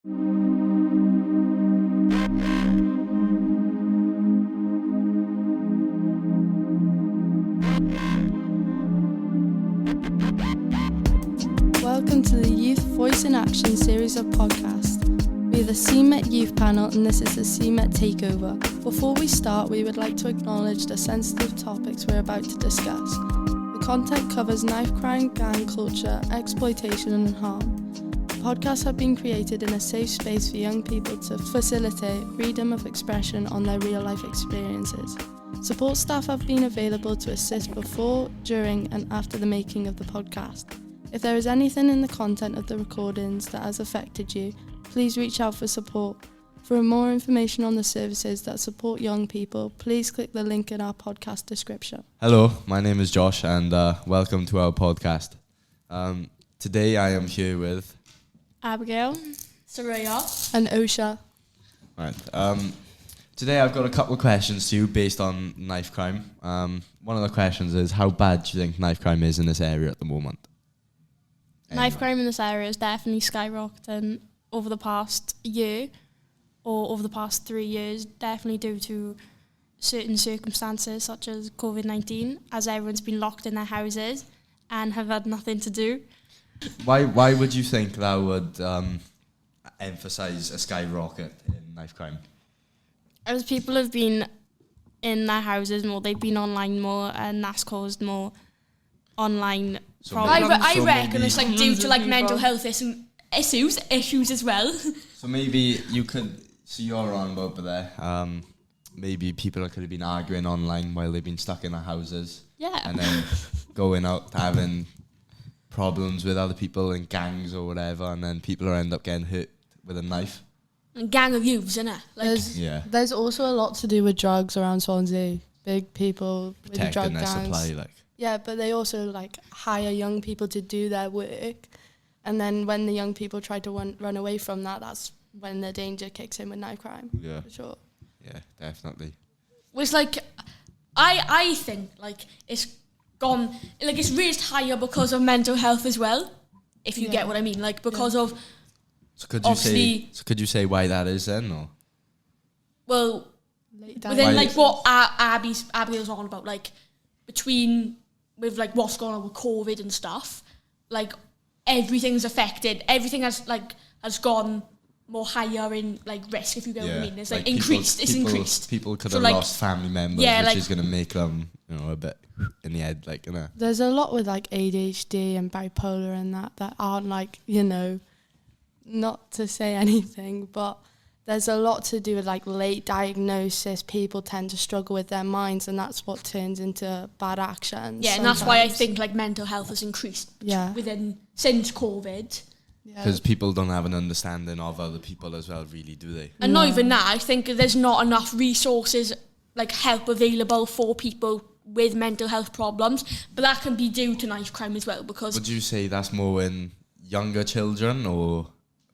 Welcome to the Youth Voice in Action series of podcasts. We are the CMET Youth Panel and this is the CMET Takeover. Before we start, we would like to acknowledge the sensitive topics we're about to discuss. The content covers knife crime, gang culture, exploitation and harm. The podcasts have been created in a safe space for young people to facilitate freedom of expression on their real life experiences. Support staff have been available to assist before, during and after the making of the podcast. If there is anything in the content of the recordings that has affected you, please reach out for support. For more information on the services that support young people, please click the link in our podcast description. Hello, my name is Josh and welcome to our podcast. Today I am here with Abigail, Soraya, and Osha. Right. Today I've got a couple of questions to you based on knife crime. One of the questions is, how bad do you think knife crime is in this area at the moment? Knife crime in this area is definitely skyrocketing over the past year or over the past 3 years, definitely due to certain circumstances such as COVID-19, as everyone's been locked in their houses and have had nothing to do. Why would you think that would emphasise a skyrocket in knife crime? As people have been in their houses more, they've been online more, and that's caused more online problems. I reckon it's like due to like mental health issues as well. So maybe you could, so you're on about there, maybe people could have been arguing online while they've been stuck in their houses. Yeah. And then going out having problems with other people in gangs or whatever, and then people end up getting hurt with a knife. And gang of youths, innit? Like, There's also a lot to do with drugs around Swansea. Big people with the drug Protecting their gangs. supply, like. Yeah, but they also like hire young people to do their work, and then when the young people try to run away from that, that's when the danger kicks in with knife crime. Yeah. For sure. Yeah, definitely. was like, I think like it's gone, like it's raised higher because of mental health as well, if you get what I mean, like because of. So could you say why that is then, or? Well, but then like what Abigail's on about, like between with like what's going on with COVID and stuff, like everything's affected. Everything has gone more higher in like risk, if you get what I mean. It's like increased. It's increased. People could have lost family members, which is going to make them, a bit in the head, like, There's a lot with like ADHD and bipolar and that aren't like, not to say anything, but there's a lot to do with like late diagnosis. People tend to struggle with their minds, and that's what turns into bad actions. Yeah, and that's why I think like mental health has increased since COVID. Because people don't have an understanding of other people as well, really, do they? And not even that, I think there's not enough resources, like help available for people with mental health problems, but that can be due to knife crime as well, because... Would you say that's more in younger children or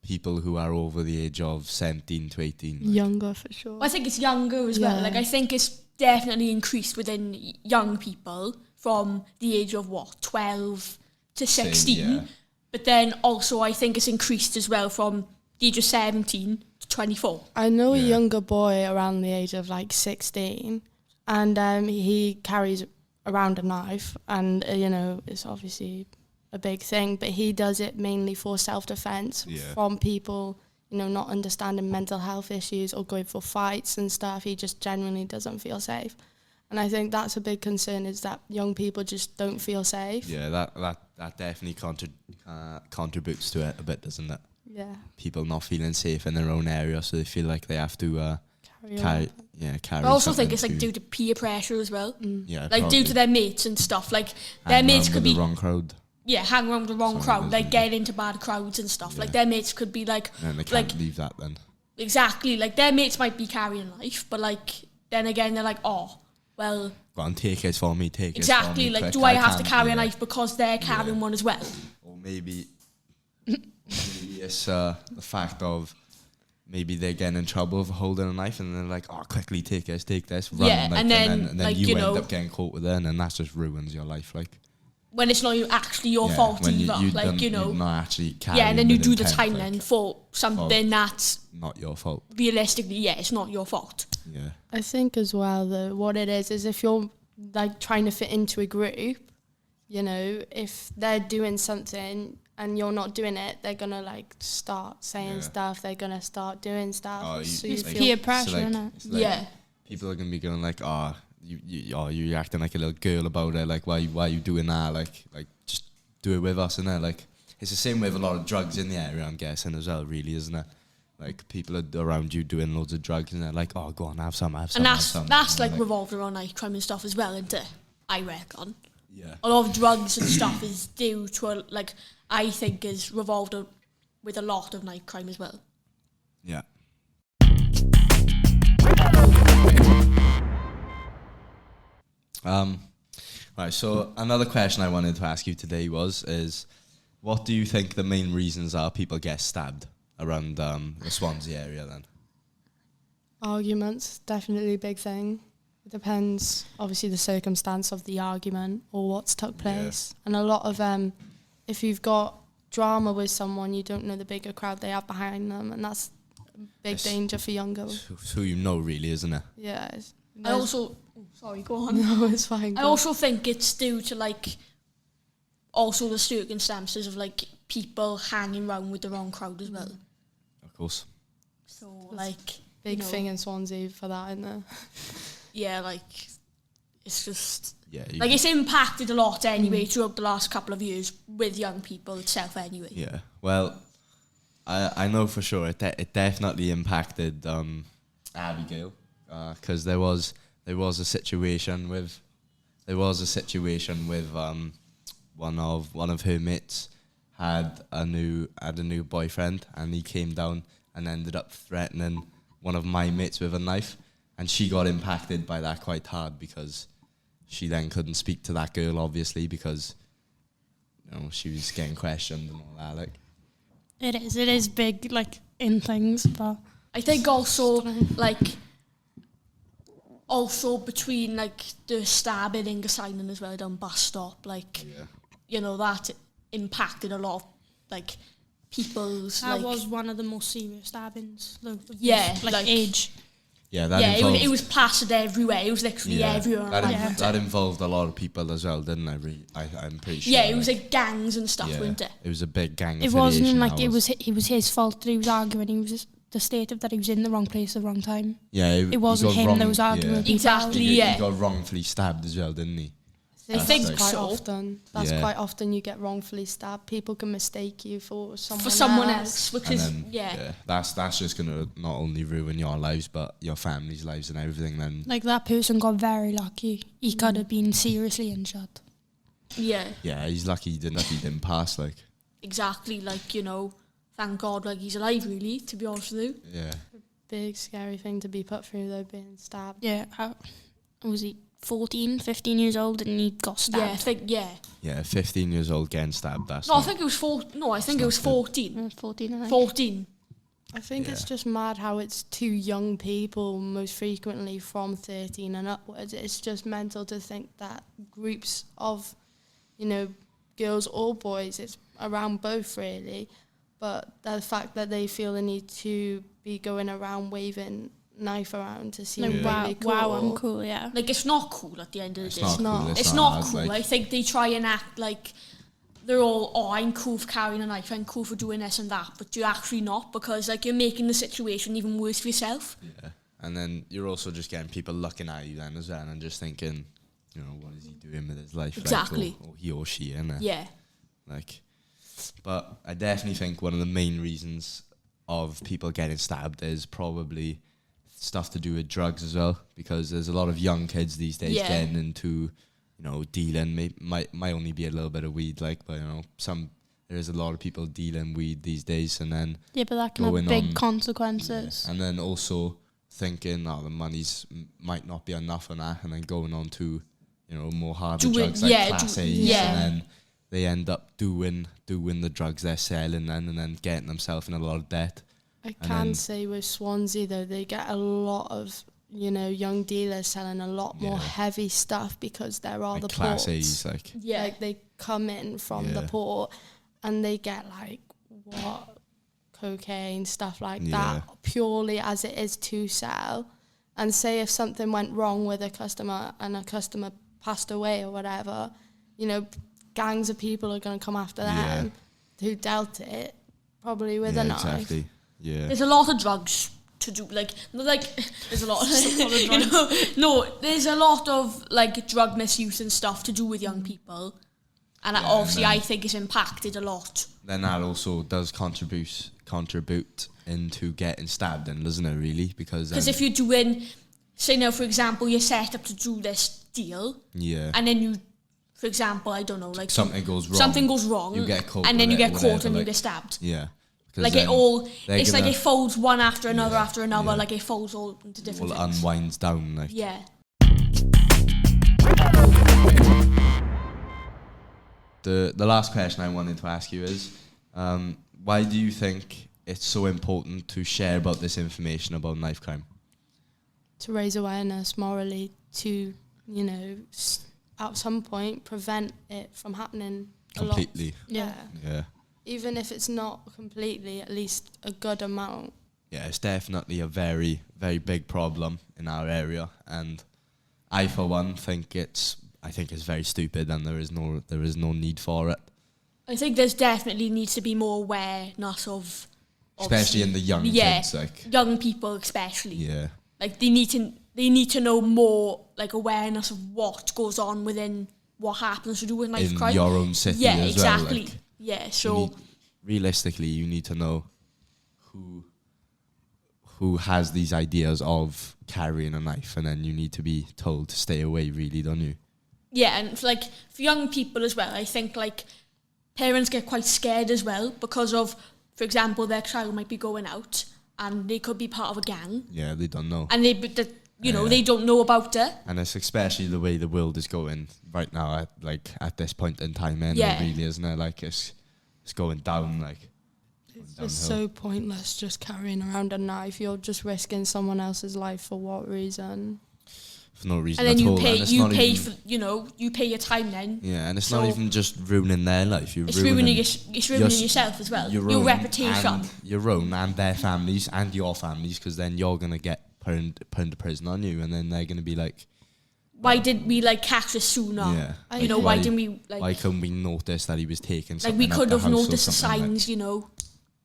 people who are over the age of 17 to 18? Younger, for sure. I think it's younger as well. Like, I think it's definitely increased within young people from the age of, 12 to 16. Same, yeah. But then also I think it's increased as well from the age of 17 to 24. I know a younger boy around the age of like 16, and he carries around a knife, and it's obviously a big thing, but he does it mainly for self-defense from people, not understanding mental health issues or going for fights and stuff. He just genuinely doesn't feel safe. And I think that's a big concern, is that young people just don't feel safe. Yeah, that definitely contributes to it a bit, doesn't it? Yeah. People not feeling safe in their own area, so they feel like they have to carry. I also think it's like due to peer pressure as well. Yeah, like due to their mates and stuff. Like their mates could be the wrong crowd. Yeah, hang around with the wrong crowd, like get into bad crowds and stuff. Like their mates could be like, and they can't leave that then. Exactly, like their mates might be carrying a knife, but like then again they're like, well, go on, take it for me, take exactly, it for me. Like, do I have to carry a knife because they're carrying one as well? Or maybe it's the fact of maybe they're getting in trouble for holding a knife, and they're like, quickly take this, run. Yeah, like, and then you end up getting caught with it, and that just ruins your life, like. when it's not actually your fault when either. you're not actually yeah, and then you do the intent, time then for something that's not your fault. Realistically, it's not your fault. Yeah. I think as well, though, what it is if you're like trying to fit into a group, you know, if they're doing something and you're not doing it, they're gonna like start saying stuff. They're gonna start doing stuff. So you feel peer pressure, innit? People are gonna be going like, you're acting like a little girl about it. Like, why you doing that? Like just do it with us, innit? Like, it's the same with a lot of drugs in the area, I'm guessing as well, really, isn't it? Like, people are around you doing loads of drugs, and they're like, oh, go on, have some. And that's like revolved around knife crime and stuff as well, isn't it? I reckon. Yeah. A lot of drugs and stuff is due to I think is revolved with a lot of knife crime as well. Yeah. Right, so another question I wanted to ask you today is what do you think the main reasons are people get stabbed around the Swansea area then? Arguments, definitely a big thing. It depends, obviously, the circumstance of the argument or what's took place. And a lot of, if you've got drama with someone, you don't know the bigger crowd they have behind them, and that's a big danger for young girls. It's who you know, really, isn't it? Yeah. I also... sorry, go on. No, it's fine. I also think it's due to, also the circumstances of, people hanging around with the wrong crowd as well. Of course. So, big thing in Swansea for that, isn't there? Yeah, it's just... Yeah. It's impacted a lot anyway throughout the last couple of years with young people itself anyway. Yeah. Well, I know for sure it definitely impacted Abigail because there was a situation with one of her mates had a new boyfriend, and he came down and ended up threatening one of my mates with a knife, and she got impacted by that quite hard because she then couldn't speak to that girl, obviously, because she was getting questioned and all that. It is big, in things, but I think also between the stabbing and the signing as well down bus stop, that impacted a lot of people's. That was one of the most serious stabbings. Yeah, age. Yeah, it was plastered everywhere. It was literally everywhere. That involved a lot of people as well, didn't it? I'm pretty sure. Yeah, it was gangs and stuff, wasn't it? It was a big gang. It wasn't it was his fault that he was arguing. He was just the state of that he was in the wrong place at the wrong time. Yeah, it wasn't him that was arguing with people. Exactly. He got wrongfully stabbed as well, didn't he? I think quite often. That's quite often you get wrongfully stabbed. People can mistake you for someone else. Which that's just gonna not only ruin your lives but your family's lives and everything. Then that person got very lucky. He could have been seriously injured. Yeah. Yeah, he's lucky he didn't pass. Exactly. Thank God, he's alive. Really, to be honest with you. Yeah. Big scary thing to be put through though, being stabbed. Yeah. How was he? 14, 15 years old, and he got stabbed. Yeah, I think, Yeah, 15 years old getting stabbed. I think it was 14. 14. 14. I think it's just mad how it's two young people, most frequently from 13 and upwards. It's just mental to think that groups of, girls or boys, it's around both really, but the fact that they feel the need to be going around waving knife around to seem really cool. Wow, I'm cool, yeah. It's not cool at the end of the day. It's not cool. I think they try and act like they're all, I'm cool for carrying a knife, I'm cool for doing this and that, but you're actually not, because you're making the situation even worse for yourself. Yeah, and then you're also just getting people looking at you then as well and just thinking, what is he doing with his life? Exactly. Or he or she, innit? Yeah. But I definitely think one of the main reasons of people getting stabbed is probably stuff to do with drugs as well, because there's a lot of young kids these days getting into, dealing. Might only be a little bit of weed, but there's a lot of people dealing weed these days, and then but that can have big consequences. And then also thinking, the money's might not be enough on that, and then going on to, more harder drugs Class A's, and then they end up doing the drugs they're selling, and then getting themselves in a lot of debt. I can say with Swansea though, they get a lot of young dealers selling a lot more heavy stuff because there are the Class ports. A's, they come in from the port and they get like cocaine, stuff like that, purely as it is to sell. And say if something went wrong with a customer and a customer passed away or whatever, you know, gangs of people are going to come after them who dealt it, probably with a knife. Exactly. Yeah. There's a lot of drugs to do, there's a lot, you know, no, there's a lot of like drug misuse and stuff to do with young people, and obviously I think it's impacted a lot. Then that also does contribute into getting stabbed, then, doesn't it? Really, because if you're doing, say now for example, you're set up to do this deal, and then you, for example, I don't know, like something goes wrong, you get caught, and then you get caught and you get stabbed. Yeah. Like it's like it folds one after another after another, like it folds all into different things. All unwinds down, like. Yeah. The last question I wanted to ask you is, why do you think it's so important to share about this information about knife crime? To raise awareness morally, to, you know, at some point prevent it from happening completely. Yeah. Yeah. Even if it's not completely, at least a good amount. Yeah, it's definitely a very, very big problem in our area, and I, for one, think it's very stupid, and there is no need for it. I think there's definitely needs to be more awareness of, especially in the young kids, like young people, especially. Yeah, like they need to know more, like awareness of what goes on within what happens to do with knife crime in your own city. Yeah, as exactly. Well, like, yeah, so realistically, you need to know who has these ideas of carrying a knife, and then you need to be told to stay away, really, don't you? Yeah, and like for young people as well, I think like parents get quite scared as well because of, for example, their child might be going out and they could be part of a gang. Yeah, they don't know. And they don't know about it. And it's especially the way the world is going right now at this point in time, really, isn't it? Like it's going down, like. It's just so pointless just carrying around a knife. You're just risking someone else's life for what reason? For no reason at all. And then you pay your time then. Yeah, and it's not even just ruining their life. It's ruining yourself as well. Your reputation. Your own and their families and your families, because then you're going to get put into prison on you, and then they're going to be like, why didn't we catch this sooner? Yeah. Why didn't we why couldn't we notice that he was taking something? Like we could have noticed the signs,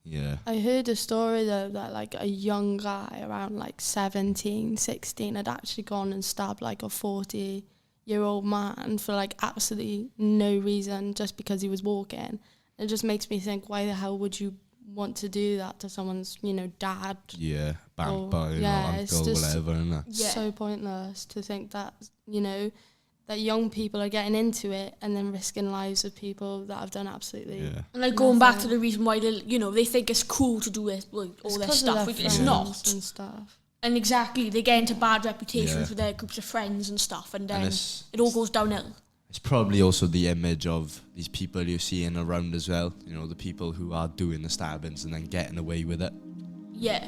Yeah. I heard a story though that like a young guy around like 17, 16 had actually gone and stabbed like a 40-year-old man for like absolutely no reason, just because he was walking. It just makes me think, why the hell would you want to do that to someone's, dad? Yeah, uncle, whatever, isn't it? Yeah. So pointless to think that, that young people are getting into it and then risking lives of people that have done absolutely and going back to the reason why they think it's cool to do it, all this stuff, which it's not. And stuff. And exactly, they get into bad reputations with their groups of friends and stuff, and then it all goes downhill. It's probably also the image of these people you're seeing around as well. The people who are doing the stabbings and then getting away with it. Yeah.